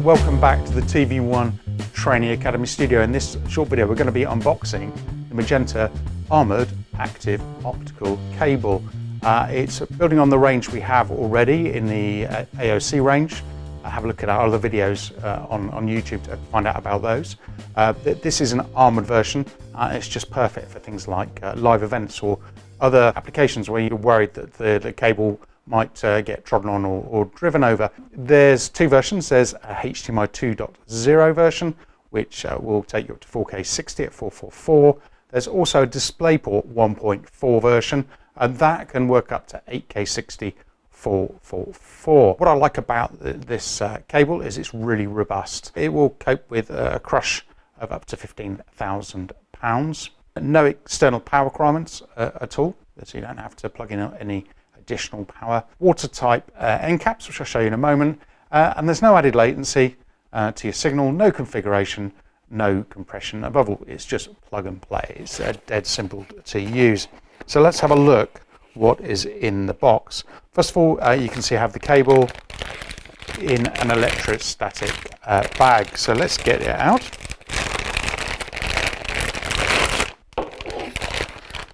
Welcome back to the tvONE Training Academy studio. In this short video we're going to be unboxing the Magenta Armoured Active Optical Cable. It's building on the range we have already in the AOC range. Have a look at our other videos on YouTube to find out about those. This is an armoured version. It's just perfect for things like live events or other applications where you're worried that the cable might get trodden on or driven over. There's two versions. There's a HDMI 2.0 version, which will take you up to 4K 60 at 444. There's also a DisplayPort 1.4 version, and that can work up to 8K 60 444. What I like about this cable is it's really robust. It will cope with a crush of up to 15,000 pounds. No external power requirements at all, so you don't have to plug in any additional power. Watertight end caps, which I'll show you in a moment, and there's no added latency to your signal, no configuration, no compression. Above all, it's just plug and play. It's dead simple to use. So let's have a look what is in the box. First of all, you can see I have the cable in an electrostatic bag. So let's get it out.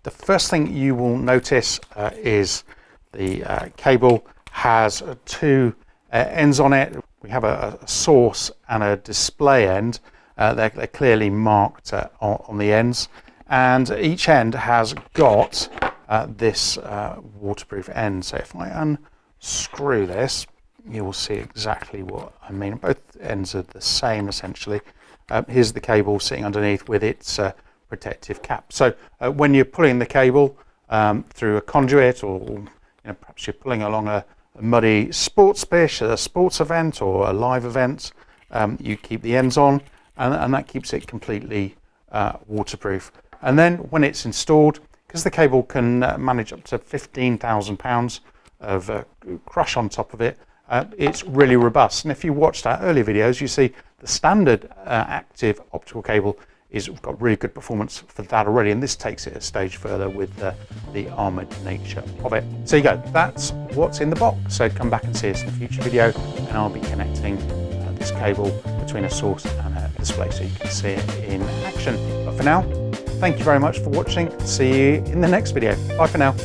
The first thing you will notice is the cable has two ends on it. We have a source and a display end. They're clearly marked on the ends, and each end has got this waterproof end. So if I unscrew this, you will see exactly what I mean. Both ends are the same essentially. Here's the cable sitting underneath with its protective cap. So when you're pulling the cable through a conduit, or perhaps you're pulling along a muddy sports pitch, a sports event or a live event, you keep the ends on, and that keeps it completely waterproof. And then when it's installed, because the cable can manage up to 15,000 pounds of crush on top of it, it's really robust. And if you watched our earlier videos, you see the standard active optical cable is got really good performance for that already, and this takes it a stage further with the armoured nature of it. So you go, that's what's in the box. So come back and see us in a future video, and I'll be connecting this cable between a source and a display so you can see it in action. But for now, thank you very much for watching. See you in the next video. Bye for now.